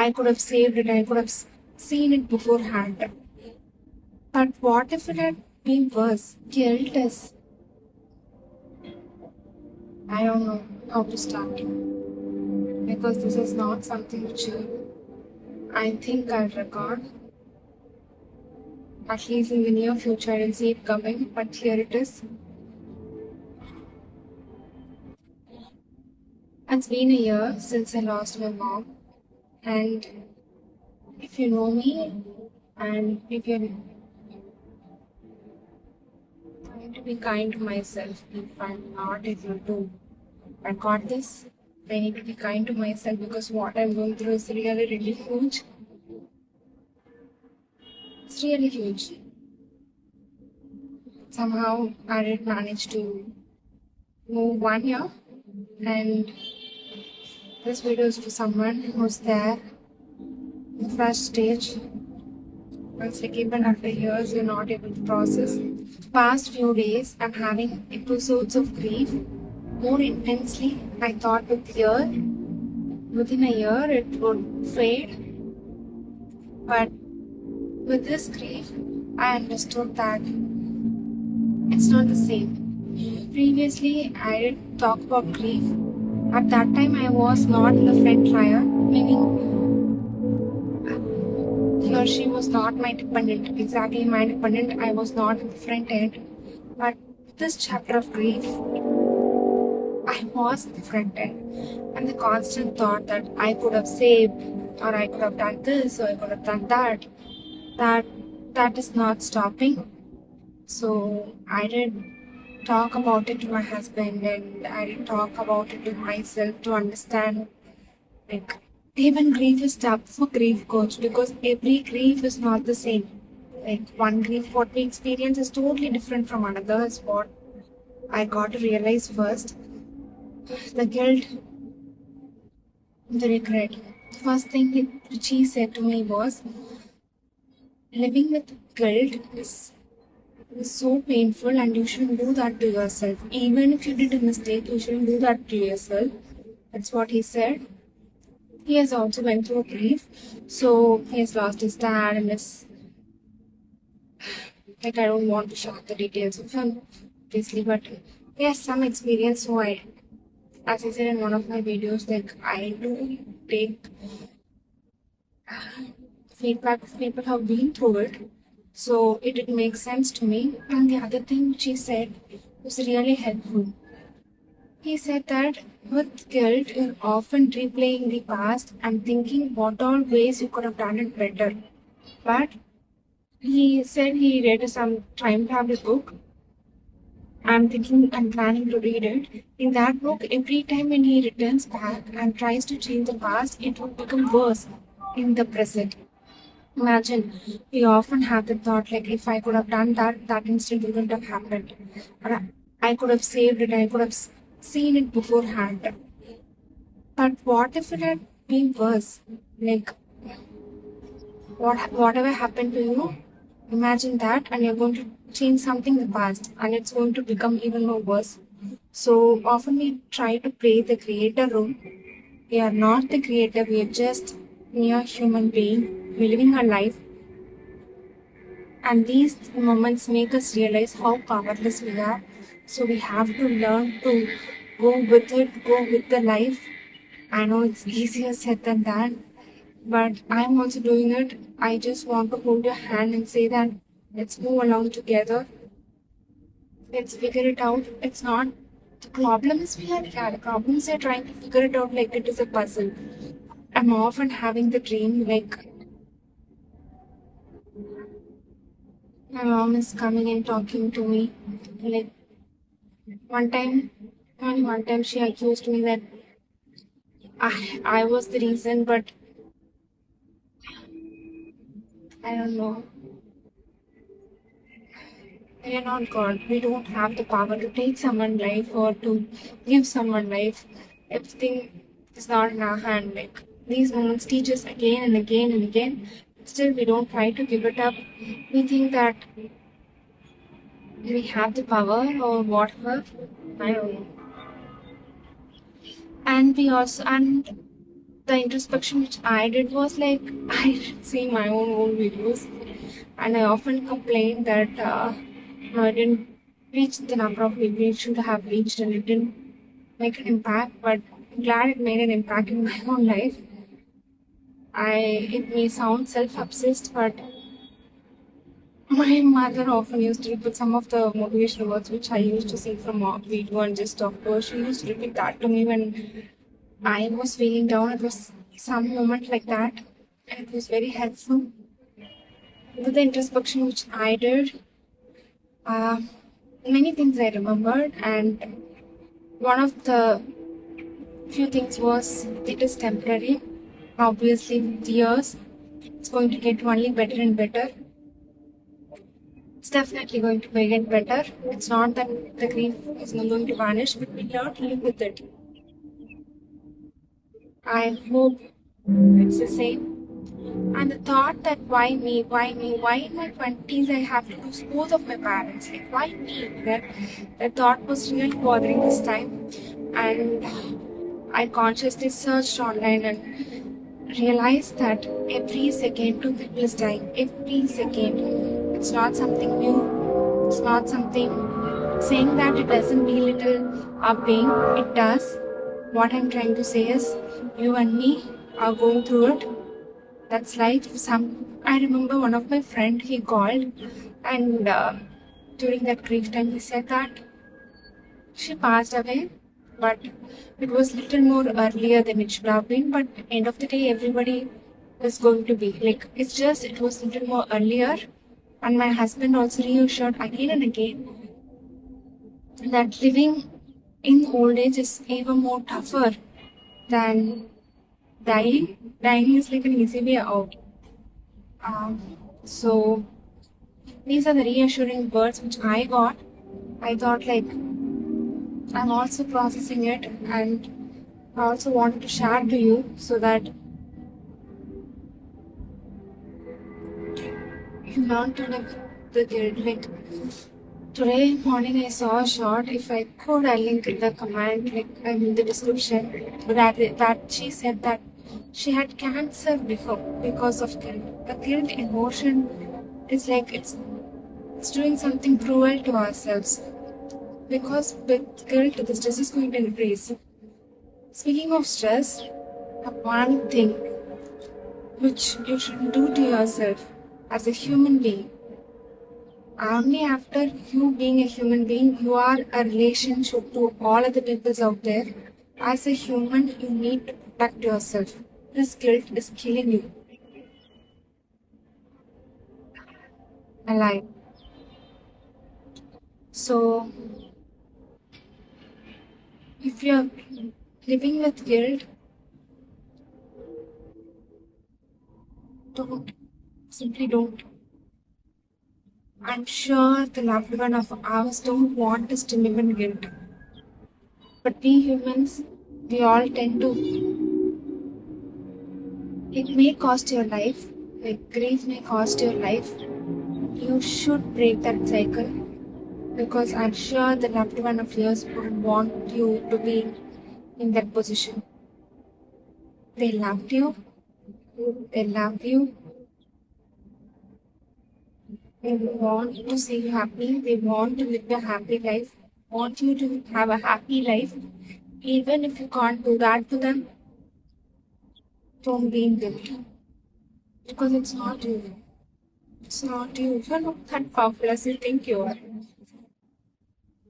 I could have saved it, I could have seen it beforehand. But what if it had been worse? Guilt is, I don't know how to start. Because this is not something which I think I'll record. At least in the near future, I didn't see it coming, but here it is. It's been a year since I lost my mom, and if you know me, and if you're trying to be kind to myself, if I'm not able to record this, I need to be kind to myself because what I'm going through is really, really huge. It's really huge. Somehow I did manage to move 1 year, and this video is for someone who's there in the first stage. Once like even after years you're not able to process. Past few days I'm having episodes of grief more intensely. I thought within a year it would fade. But with this grief I understood that it's not the same. Previously I did talk about grief. At that time I was not in the front line, meaning he or she was not my dependent, exactly my dependent. I was not in the front end. But this chapter of grief, I was in the front end. And the constant thought that I could have saved, or I could have done this, or I could have done that is not stopping. So I did talk about it to my husband, and I did talk about it to myself to understand, like, even grief is tough for grief coach because every grief is not the same. Like one grief what we experience is totally different from another is what I got to realize first. The guilt, the regret. First thing which he said to me was, living with guilt is so painful and you shouldn't do that to yourself. Even if you did a mistake, you shouldn't do that to yourself. That's what he said. He has also went through grief. So he has lost his dad and his, like, I don't want to share the details of him, obviously, but he has some experience. So as I said in one of my videos, like I do take feedback of people who have been through it. So it did make sense to me. And the other thing which he said was really helpful. He said that with guilt, you're often replaying the past and thinking what all ways you could have done it better. But he said he read some time travel book. I'm planning to read it. In that book, every time when he returns back and tries to change the past, it would become worse in the present. Imagine, we often have the thought like if I could have done that, that instant wouldn't have happened. Or I could have saved it, I could have seen it beforehand. But what if it had been worse? Like, whatever happened to you, imagine that and you're going to change something in the past and it's going to become even more worse. So often we try to play the creator role. We are not the creator, we are just mere human being. We're living our life. And these moments make us realize how powerless we are. So we have to learn to go with it, go with the life. I know it's easier said than done, but I'm also doing it. I just want to hold your hand and say that let's move along together. Let's figure it out. It's not the problem is the problem is we're trying to figure it out like it is a puzzle. I'm often having the dream like my mom is coming and talking to me. Like one time, only one time she accused me that I was the reason, but I don't know. We are not God. We don't have the power to take someone's life or to give someone life. Everything is not in our hand. Like these moments teach us again and again and again. Still, we don't try to give it up. We think that we have the power or whatever. I don't know. And we also and The introspection which I did was like I didn't see my own old videos, and I often complained that no, I didn't reach the number of people it should have reached, and it didn't make an impact. But I'm glad it made an impact in my own life. It may sound self-obsessed, but my mother often used to repeat some of the motivational words which I used to see from a video and just talk to her. She used to repeat that to me when I was feeling down. It was some moment like that, and it was very helpful. With the introspection which I did, uh, many things I remembered, and one of the few things was it is temporary. Obviously, with years, it's going to get only better and better. It's definitely going to get better. It's not that the grief is not going to vanish, but we learn to live with it. I hope it's the same. And the thought that why me, why in my 20s I have to lose both of my parents, like why me? That thought was really bothering this time. And I consciously searched online and realized that every second two people is dying. Every second. It's not something new. It's not something saying that it doesn't belittle our pain. It does. What I'm trying to say is you and me are going through it. That's life. I remember one of my friend, he called, and during that grief time he said that she passed away, but it was little more earlier than it should have been. But end of the day, everybody is going to be like, it's just it was little more earlier. And my husband also reassured again and again that living in old age is even more tougher than dying. Dying is like an easy way out. So these are the reassuring words which I got. I thought like I'm also processing it, and I also wanted to share to you so that you learn to live the guilt. Like today morning I saw a shot. If I could, I'll link in the comment, like in the description, that she said that she had cancer before because of guilt. The guilt emotion is like it's doing something cruel to ourselves. Because with guilt, the stress is going to increase. Speaking of stress, the one thing which you should do to yourself as a human being, only after you being a human being, you are a relationship to all other peoples out there. As a human, you need to protect yourself. This guilt is killing you alive. So, if you're living with guilt, don't. Simply don't. I'm sure the loved one of ours don't want us to live in guilt. But we humans, we all tend to. It may cost your life, like grief may cost your life. You should break that cycle because I'm sure the loved one of yours would want you to be in that position. They loved you, they love you, they want to see you happy, they want to live a happy life, want you to have a happy life. Even if you can't do that to them, don't be in guilt. Because it's not you. It's not you. You're not that powerful as you think you are.